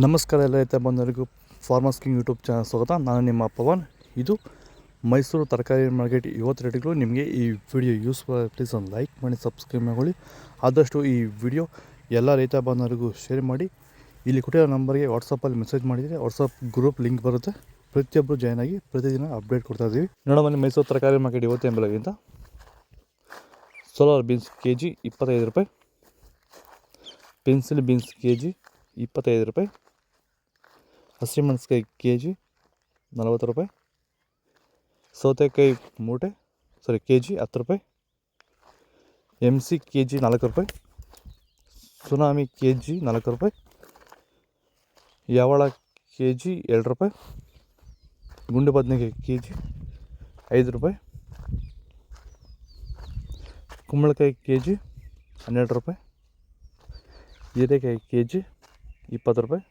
ನಮಸ್ಕಾರ ಎಲ್ಲ ರೈತ ಬಂದವರಿಗೂ ಫಾರ್ಮರ್ಸ್ ಕಿಂಗ್ ಯೂಟ್ಯೂಬ್ ಚಾನಲ್ ಸ್ವಾಗತ. ನಾನು ನಿಮ್ಮ ಪವನ್. ಇದು ಮೈಸೂರು ತರಕಾರಿ ಮಾರ್ಕೆಟ್ ಇವತ್ತು ರೇಟ್ಗಳು. ನಿಮಗೆ ಈ ವಿಡಿಯೋ ಯೂಸ್ಫುಲ್ ಪ್ಲೀಸ್ ಒಂದು ಲೈಕ್ ಮಾಡಿ, ಸಬ್ಸ್ಕ್ರೈಬ್ ಮಾಡಿ. ಆದಷ್ಟು ಈ ವಿಡಿಯೋ ಎಲ್ಲ ರೈತ ಬಂದವರಿಗೂ ಶೇರ್ ಮಾಡಿ. ಇಲ್ಲಿ ಕೊಟ್ಟಿರೋ ನಂಬರ್ಗೆ ವಾಟ್ಸಪ್ಪಲ್ಲಿ ಮೆಸೇಜ್ ಮಾಡಿದರೆ ವಾಟ್ಸಪ್ ಗ್ರೂಪ್ ಲಿಂಕ್ ಬರುತ್ತೆ. ಪ್ರತಿಯೊಬ್ಬರು ಜಾಯ್ನ್ ಆಗಿ ಪ್ರತಿದಿನ ಅಪ್ಡೇಟ್ ಕೊಡ್ತಾಯಿದ್ದೀವಿ. ನೋಡೋಣ ಮೈಸೂರು ತರಕಾರಿ ಮಾರ್ಕೆಟ್ ಇವತ್ತೇನು ಬೆಲೆಗಿಂತ. ಸೋಲಾರ್ ಬೀನ್ಸ್ ಕೆ ಜಿ 25 ರೂಪಾಯಿ, ಪೆನ್ಸಿಲ್ ಬೀನ್ಸ್ ಕೆ ಜಿ 25 ರೂಪಾಯಿ, ಹಸಿಮೆಣಸಿಕಾಯಿ ಕೆ ಜಿ 40 ರೂಪಾಯಿ, ಸೌತೆಕಾಯಿ ಕೆ ಜಿ 10 ರೂಪಾಯಿ, MC ಕೆ ಜಿ 4 ರೂಪಾಯಿ, ಸುನಾಮಿ ಕೆ ಜಿ 4 ರೂಪಾಯಿ, ಯಾವಳ ಕೆ ಜಿ 2 ರೂಪಾಯಿ, ಗುಂಡು ಬದನೆಕಾಯಿ ಕೆ ಜಿ 5 ರೂಪಾಯಿ, ಕುಂಬಳಕಾಯಿ ಕೆ ಜಿ 12 ರೂಪಾಯಿ, ಹೀರೆಕಾಯಿ ಕೆ ಜಿ 20 ರೂಪಾಯಿ,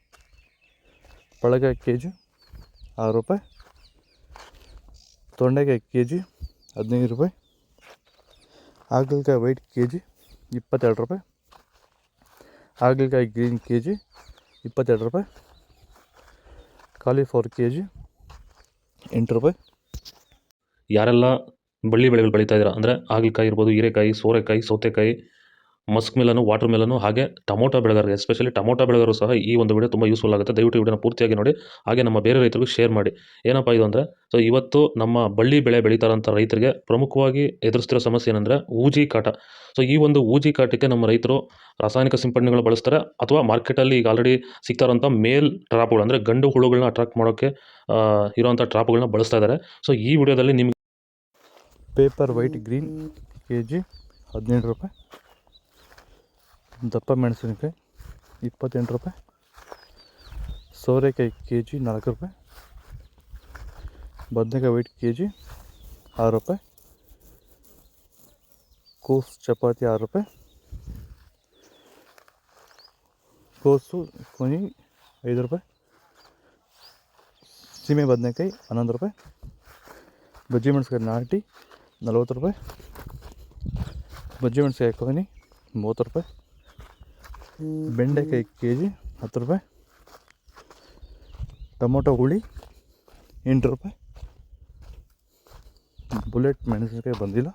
ಪಳಕಾಯಿ ಕೆ ಜಿ 6 ರೂಪಾಯಿ, ತೊಂಡೆಕಾಯಿ ಕೆ ಜಿ 15 ರೂಪಾಯಿ, ಹಾಗಲಕಾಯಿ ವೈಟ್ ಕೆ ಜಿ 22 ರೂಪಾಯಿ, ಹಾಗಲಕಾಯಿ ಗ್ರೀನ್ ಕೆ ಜಿ 22 ರೂಪಾಯಿ, ಕಾಲಿಫ್ಲವರ್ ಕೆ ಜಿ 8 ರೂಪಾಯಿ. ಯಾರೆಲ್ಲ ಬಳ್ಳಿ ಬೆಳೆಗಳು ಬೆಳೀತಾ ಇದ್ದೀರಾ ಅಂದರೆ ಹಾಗಲಕಾಯಿ ಇರ್ಬೋದು, ಹೀರೆಕಾಯಿ, ಸೋರೆಕಾಯಿ, ಸೌತೆಕಾಯಿ, ಮಸ್ಕ್ ಮೆಲನು, ವಾಟರ್ ಮೆಲನು, ಹಾಗೆ ಟೊಮೊಟೊ ಬೆಳೆಗಾರರಿಗೆ, ಎಸ್ಪೆಷಲಿ ಟೊಮೊಟೊ ಬೆಳೆಗಾರರು ಸಹ ಈ ಒಂದು ವಿಡಿಯೋ ತುಂಬ ಯೂಸ್ಫುಲ್ ಆಗುತ್ತೆ. ದಯವಿಟ್ಟು ವಿಡಿಯೋನ ಪೂರ್ತಿಯಾಗಿ ನೋಡಿ. ಹಾಗೆ ನಮ್ಮ ಬೇರೆ ರೈತರಿಗೂ ಶೇರ್ ಮಾಡಿ. ಏನಪ್ಪ ಇದು ಅಂದರೆ, ಸೊ ಇವತ್ತು ನಮ್ಮ ಬಳ್ಳಿ ಬೆಳೆ ಬೆಳೀತಾರಂಥ ರೈತರಿಗೆ ಪ್ರಮುಖವಾಗಿ ಎದುರಿಸ್ತಿರೋ ಸಮಸ್ಯೆ ಏನಂದರೆ ಊಜಿ ಕಾಟ. ಸೊ ಈ ಒಂದು ಊಜಿ ಕಾಟಕ್ಕೆ ನಮ್ಮ ರೈತರು ರಾಸಾಯನಿಕ ಸಿಂಪಡಣೆಗಳು ಬಳಸ್ತಾರೆ, ಅಥವಾ ಮಾರ್ಕೆಟಲ್ಲಿ ಈಗ ಆಲ್ರೆಡಿ ಸಿಗ್ತಾರಂಥ ಮೇಲ್ ಟ್ರಾಪ್ಗಳು ಅಂದರೆ ಗಂಡು ಹುಳುಗಳನ್ನ ಅಟ್ರಾಕ್ಟ್ ಮಾಡೋಕ್ಕೆ ಇರೋವಂಥ ಟ್ರಾಪ್ಗಳನ್ನ ಬಳಸ್ತಾ ಇದ್ದಾರೆ. ಸೊ ಈ ವಿಡಿಯೋದಲ್ಲಿ ನಿಮಗೆ paper white green K G 17 ರೂಪಾಯಿ, ದಪ್ಪ ಮೆಣಸಿನಕಾಯಿ 28 ರೂಪಾಯಿ, ಸೋರೆಕಾಯಿ ಕೆ ಜಿ 4 ರೂಪಾಯಿ, ಬದನೆಕಾಯಿ ವೈಟ್ ಕೆ ಜಿ 6 ರೂಪಾಯಿ, ಕೋಸು ಚಪಾತಿ 6 ರೂಪಾಯಿ, ಕೋಸು ಕೊನಿ 5 ರೂಪಾಯಿ, ಸೀಮೆ ಬದನೆಕಾಯಿ 11 ರೂಪಾಯಿ, ಬಜ್ಜಿ ಮೆಣಸಿನಕಾಯಿ ನಾಟಿ 40 ರೂಪಾಯಿ, ಬಜ್ಜಿ ಮೆಣಸಿನಕಾಯಿ ಕೊನಿ 30 ರೂಪಾಯಿ, ಬೆಂಡೆಕಾಯಿ ಕೆ ಜಿ 10 ರೂಪಾಯಿ, ಟೊಮೊಟೊ ಹುಳಿ 8 ರೂಪಾಯಿ, ಬುಲೆಟ್ ಮೆಣಸಿನಕಾಯಿ ಬಂದಿಲ್ಲ,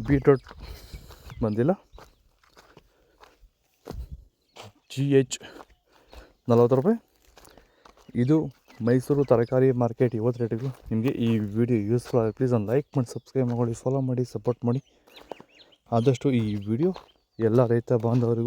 ಬೀಟ್ರೋಟ್ ಬಂದಿಲ್ಲ, GH 40 ರೂಪಾಯಿ. ಇದು ಮೈಸೂರು ತರಕಾರಿ ಮಾರ್ಕೆಟ್ ಇವತ್ತು ರೇಟಿಗೂ. ನಿಮಗೆ ಈ ವಿಡಿಯೋ ಯೂಸ್ಫುಲ್ ಆಗಿ ಪ್ಲೀಸ್ ಒಂದು ಲೈಕ್ ಮಾಡಿ, ಸಬ್ಸ್ಕ್ರೈಬ್ ಮಾಡಿ, ಫಾಲೋ ಮಾಡಿ, ಸಪೋರ್ಟ್ ಮಾಡಿ. ಆದಷ್ಟು ಈ ವಿಡಿಯೋ ಎಲ್ಲ ರೈತ ಬಾಂಧವರಿಗೂ